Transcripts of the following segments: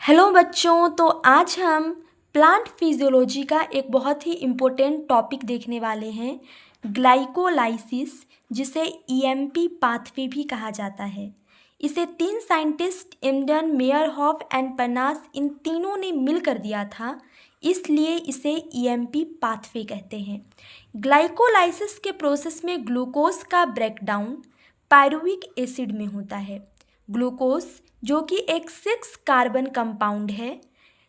Hello बच्चों, तो आज हम प्लांट फिजियोलॉजी का एक बहुत ही इम्पोर्टेंट टॉपिक देखने वाले हैं, ग्लाइकोलाइसिस, जिसे ईएमपी पाथवे भी कहा जाता है। इसे 3 साइंटिस्ट इम्डन, मेयरहॉफ एंड परनास, इन तीनों ने मिलकर दिया था, इसलिए इसे ईएमपी पाथवे कहते हैं। ग्लाइकोलाइसिस के प्रोसेस में ग्लूकोज का ब्रेकडाउन पायरुविक एसिड में होता है। ग्लूकोज जो कि एक 6 कार्बन कंपाउंड है,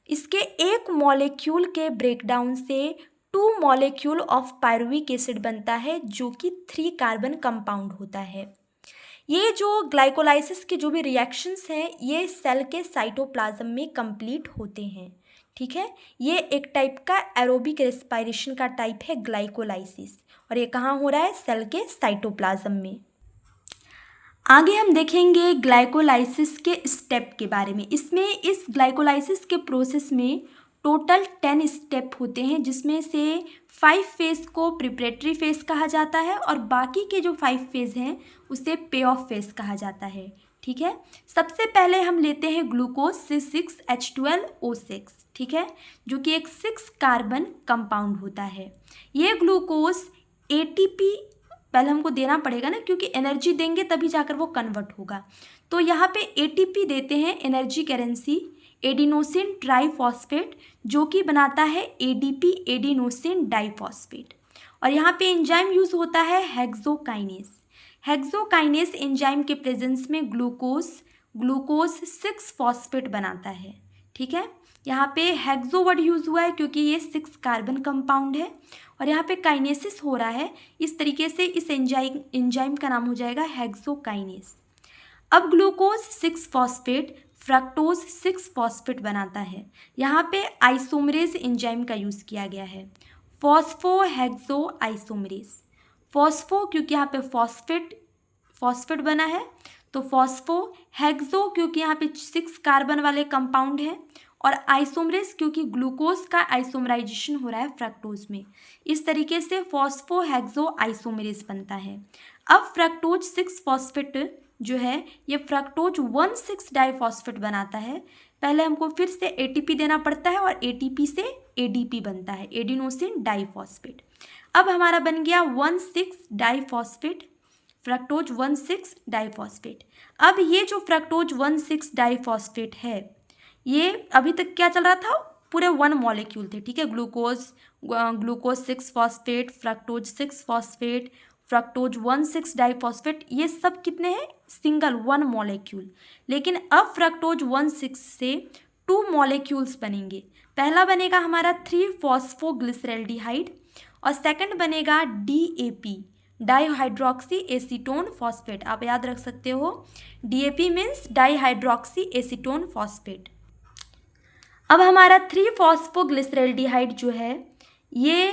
इसके एक मॉलिक्यूल के ब्रेकडाउन से 2 मॉलिक्यूल ऑफ पायरुविक एसिड बनता है, जो कि 3 कार्बन कंपाउंड होता है। ये जो ग्लाइकोलाइसिस के जो भी रिएक्शंस हैं, ये सेल के साइटोप्लाज्म में कंप्लीट होते हैं। ठीक है, ये एक टाइप का एरोबिक रेस्पिरेशन का टाइप है ग्लाइकोलाइसिस, और ये कहाँ हो रहा है? सेल के साइटोप्लाज्म में। आगे हम देखेंगे ग्लाइकोलाइसिस के स्टेप के बारे में। इस ग्लाइकोलाइसिस के प्रोसेस में टोटल 10 स्टेप होते हैं, जिसमें से 5 फेज को प्रिपरेटरी फेज कहा जाता है और बाकी के जो 5 फेज हैं उसे पे ऑफ फेज कहा जाता है। ठीक है, सबसे पहले हम लेते हैं ग्लूकोज से 6H12O6, ठीक है, जो कि एक 6 कार्बन कंपाउंड होता है। ये ग्लूकोज एटीपी पहले हमको देना पड़ेगा ना, क्योंकि एनर्जी देंगे तभी जाकर वो कन्वर्ट होगा। तो यहाँ पे एटीपी देते हैं, एनर्जी करेंसी, एडिनोसिन ट्राइफॉस्फेट, जो कि बनाता है एडीपी, एडिनोसिन डाइफॉस्फेट। और यहाँ पे एंजाइम यूज होता है हेक्सोकाइनेस। हेक्सोकाइनेस एंजाइम के प्रेजेंस में ग्लूकोज 6 फॉस्फेट बनाता है। ठीक है, यहाँ पे हेक्सो वर्ड यूज हुआ है क्योंकि ये 6 कार्बन कंपाउंड है, और यहाँ पे काइनेसिस हो रहा है, इस तरीके से इस एंजाइम का नाम हो जाएगा हेक्सोकाइनेस। अब ग्लूकोज 6 फॉस्फेट फ्रक्टोज 6 फॉस्फेट बनाता है। यहाँ पे आइसोमरेज एंजाइम का यूज़ किया गया है, फॉस्फोहेक्सो आइसोमरेज। फॉस्फो क्योंकि यहाँ पे फॉस्फेट बना है, तो फॉस्फोहेक्सो क्योंकि यहाँ पे 6 कार्बन वाले कंपाउंड है, और आइसोमरेज क्योंकि ग्लूकोज का आइसोमराइजेशन हो रहा है फ्रक्टोज में। इस तरीके से फॉस्फोहेक्सो आइसोमरेज बनता है। अब फ्रक्टोज 6 फॉस्फेट जो है, ये फ्रक्टोज 1,6 डाइफॉस्फेट बनाता है। पहले हमको फिर से एटीपी देना पड़ता है और एटीपी से एडीपी बनता है, एडिनोसिन डाइफॉस्फेट। अब हमारा बन गया 1,6 डाइफॉस्फेट, फ्रक्टोज 1,6 डाइफॉस्फेट। अब ये जो फ्रक्टोज 1,6 डाइफॉस्फेट है, ये अभी तक क्या चल रहा था? पूरे 1 मॉलिक्यूल थे। ठीक है, glucose 6 phosphate, fructose 6 phosphate, fructose 1,6 diphosphate, ये सब कितने हैं? Single 1 molecule. लेकिन अब फ्रक्टोज 1,6 से 2 मॉलिक्यूल्स बनेंगे। पहला बनेगा हमारा 3 फॉस्फोग्लिसरेल्डिहाइड, और सेकंड बनेगा DAP, डाईहाइड्रोक्सी एसीटोन फॉस्फेट। आप याद रख सकते हो, DAP means dihydroxy acetone phosphate. अब हमारा 3 फॉस्फोग्लिसरेल्डिहाइड जो है, ये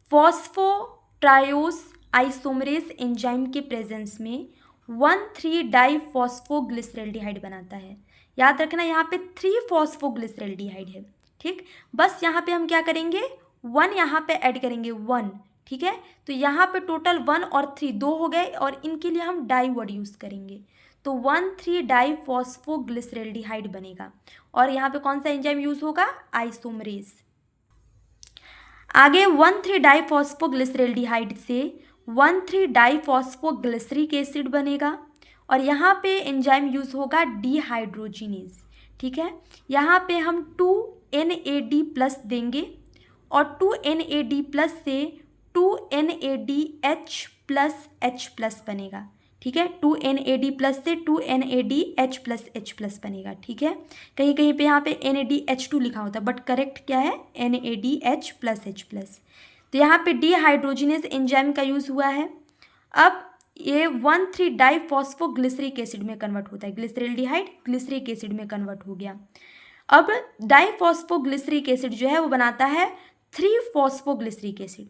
फॉस्फोट्रायोस आइसोमरेज एंजाइम के प्रेजेंस में 1,3 डाईफॉस्फोग्लिसरेल्डिहाइड बनाता है। याद रखना, यहाँ पे 3 फॉस्फोग्लिसरेल्डिहाइड है। ठीक, बस यहाँ पे हम क्या करेंगे? 1 यहाँ पे ऐड करेंगे, 1। ठीक है, तो यहाँ पे टोटल 1 और 3 2 हो गए, और इनके लिए हम डाई वर्ड यूज़ करेंगे, तो 1,3 डाईफॉस्फोग्लिसरेल्डिहाइड बनेगा। और यहाँ पे कौन सा एंजाइम यूज होगा? आइसोमरेज। आगे 1,3 डाईफॉस्फोग्लिसरेल्डिहाइड से 1,3 डाईफॉस्फोग्लिसरिक एसिड बनेगा, और यहाँ पे एंजाइम यूज होगा डिहाइड्रोजिनेज। ठीक है, यहाँ पे हम 2NAD+ देंगे, और 2NAD+ से 2NADH+H+ बनेगा। ठीक है, 2NAD+ से 2NADH+H+ बनेगा। ठीक है, कहीं कहीं पे यहाँ पे NADH2 लिखा होता है, बट करेक्ट क्या है? NADH+H+। तो यहाँ पे डिहाइड्रोजिनेज एंजाइम का यूज़ हुआ है। अब ये 1,3 डाईफॉस्फोग्लिसरिक एसिड में कन्वर्ट होता है, ग्लिसरेल्डिहाइड ग्लिसरिक एसिड में कन्वर्ट हो गया। अब डाईफॉस्फोग्लिसरिक एसिड जो है वो बनाता है 3 फॉस्फोग्लिसरिक एसिड।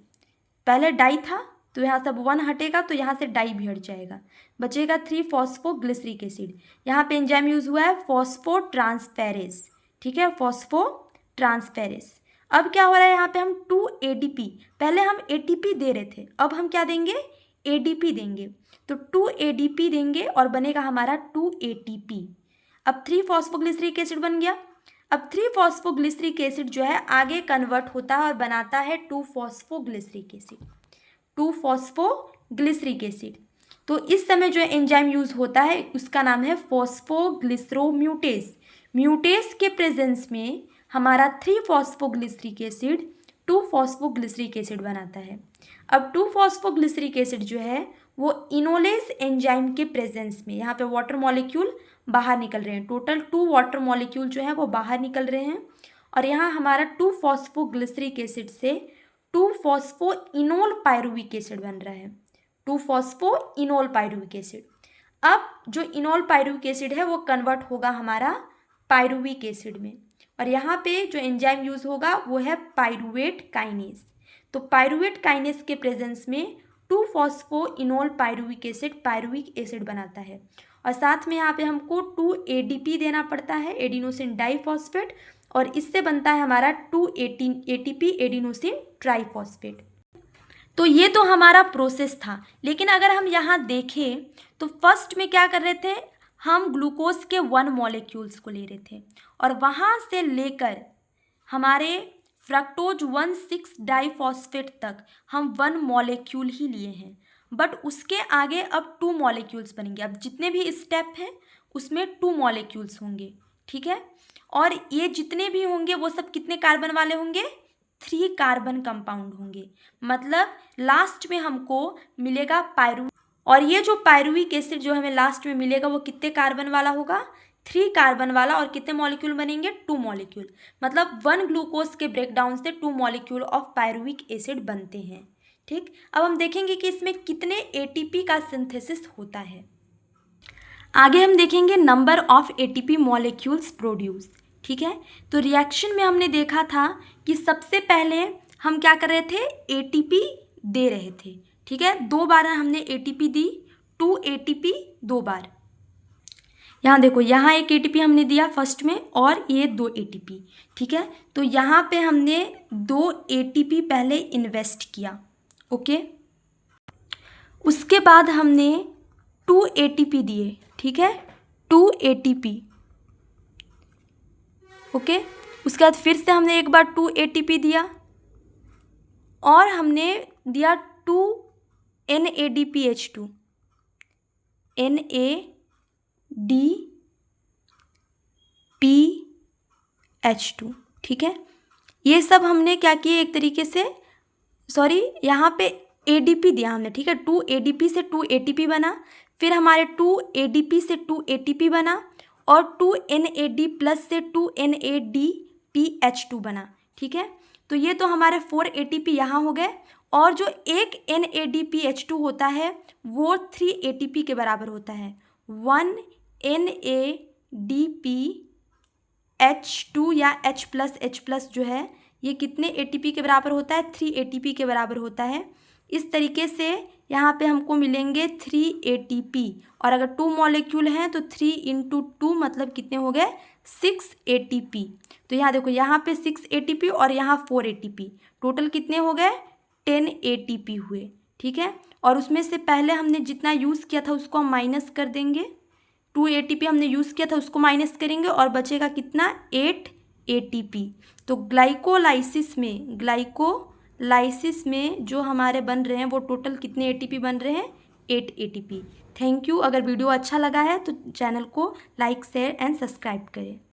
पहले डाई था, तो यहाँ सब 1 हटेगा, तो यहाँ से डाई भी हट जाएगा, बचेगा 3 फॉस्फोग्लिसरिक एसिड। यहाँ पे एंजाइम यूज हुआ है फॉस्फोट्रांसफेरेज। ठीक है, फॉस्फोट्रांसफेरेज। अब क्या हो रहा है? यहाँ पे हम 2 ADP, पहले हम ATP दे रहे थे, अब हम क्या देंगे? ADP देंगे, तो 2 ADP देंगे और बनेगा हमारा 2 ATP। अब 3 फॉस्फोग्लिसरिक एसिड बन गया। अब 3-फॉस्फोग्लिसरिक एसिड जो है आगे कन्वर्ट होता है और बनाता है 2-फॉस्फोग्लिसरिक एसिड, 2-फॉस्फोग्लिसरिक एसिड। तो इस समय जो एंजाइम यूज होता है उसका नाम है फॉस्फोग्लिसरोम्यूटेज। म्यूटेज के प्रेजेंस में हमारा 3-फॉस्फोग्लिसरिक एसिड 2-फॉस्फोग्लिसरिक एसिड बनाता है। अब 2-फॉस्फोग्लिसरिक एसिड जो है वो इनोलेज एंजाइम के प्रेजेंस में, यहाँ पे वाटर मॉलिक्यूल बाहर निकल रहे हैं, टोटल 2 वाटर मॉलिक्यूल जो है वो बाहर निकल रहे हैं, और यहाँ हमारा 2-फॉस्फोग्लिसरिक एसिड से 2-फॉस्फोइनोल पायरुविक एसिड बन रहा है, 2-फॉस्फोइनोल पायरुविक एसिड। अब जो इनोल पायरुविक एसिड है वो कन्वर्ट होगा हमारा पायरुविक एसिड में, और यहाँ पे जो एंजाइम यूज होगा वो है पायरुवेट काइनेज। तो पायरुवेट काइनेज के प्रेजेंस में 2-फॉस्फोइनोल पायरुविक एसिड बनाता है, और साथ में यहाँ पे हमको 2 ADP देना पड़ता है, एडिनोसिन डाइफॉस्फेट, और इससे बनता है हमारा 2 ATP एडिनोसिन ट्राइफॉस्फेट। तो ये तो हमारा प्रोसेस था, लेकिन अगर हम यहाँ देखें तो फर्स्ट में क्या कर रहे थे, हम ग्लूकोज के 1 मॉलिक्यूल्स को ले रहे थे, और वहाँ से लेकर हमारे फ्रक्टोज 1,6 डाइफॉस्फेट तक हम 1 मॉलिक्यूल ही लिए हैं, बट उसके आगे अब 2 मॉलिक्यूल्स बनेंगे। अब जितने भी स्टेप हैं उसमें 2 मॉलिक्यूल्स होंगे, ठीक है, और ये जितने भी होंगे वो सब कितने कार्बन वाले होंगे, 3 कार्बन कंपाउंड होंगे। मतलब लास्ट में हमको मिलेगा पायरु, और ये जो पायरुविक एसिड जो हमें लास्ट में मिलेगा वो कितने कार्बन वाला होगा, 3 कार्बन वाला, और कितने मॉलिक्यूल बनेंगे, 2 मॉलिक्यूल। मतलब 1 ग्लूकोज के ब्रेकडाउन से 2 मॉलिक्यूल ऑफ पायरुविक एसिड बनते हैं। ठीक, अब हम देखेंगे कि इसमें कितने ATP का सिंथेसिस होता है। आगे हम देखेंगे number of ATP molecules produce. ठीक है, तो रिएक्शन में हमने देखा था कि सबसे पहले हम क्या कर रहे थे, ATP दे रहे थे। ठीक है, 2 बार हमने ATP दी, 2 ATP 2 बार। यहाँ देखो, यहाँ एक ATP हमने दिया फर्स्ट में, और ये 2 ATP। ठीक है, तो यहाँ पे हमने 2 ATP पहले इन्वेस्ट किया। ओके, उसके बाद हमने 2 ATP दिए। ठीक है, 2 ATP। ओके, उसके बाद फिर से हमने एक बार 2 ATP दिया, और हमने दिया 2 NADPH2, NADPH2। ठीक है, ये सब हमने क्या किए, एक तरीके से, सॉरी, यहाँ पे ADP दिया हमने। ठीक है, 2 ADP से 2 ATP बना, फिर हमारे 2 ADP से 2 ATP बना, और 2 NAD प्लस से 2 NADPH2 बना। ठीक है, तो ये तो हमारे 4 ATP यहाँ हो गए, और जो एक NADPH2 होता है वो 3 ATP के बराबर होता है। 1 NADPH2 या H+ जो है ये कितने ATP के बराबर होता है, 3 ATP के बराबर होता है। इस तरीके से यहाँ पे हमको मिलेंगे 3 ATP, और अगर 2 मॉलिक्यूल हैं तो 3 × 2 मतलब कितने हो गए, 6 ATP। तो यहाँ देखो, यहाँ पे 6 ATP और यहाँ 4 ATP, टोटल कितने हो गए, 10 ATP हुए। ठीक है, और उसमें से पहले हमने जितना यूज़ किया था उसको हम माइनस कर देंगे, 2 ATP हमने यूज़ किया था उसको माइनस करेंगे, और बचेगा कितना, 8 ATP। तो ग्लाइकोलाइसिस में जो हमारे बन रहे हैं वो टोटल कितने ATP बन रहे हैं, 8 ATP। Thank you. अगर वीडियो अच्छा लगा है तो चैनल को लाइक, शेयर एंड सब्सक्राइब करें।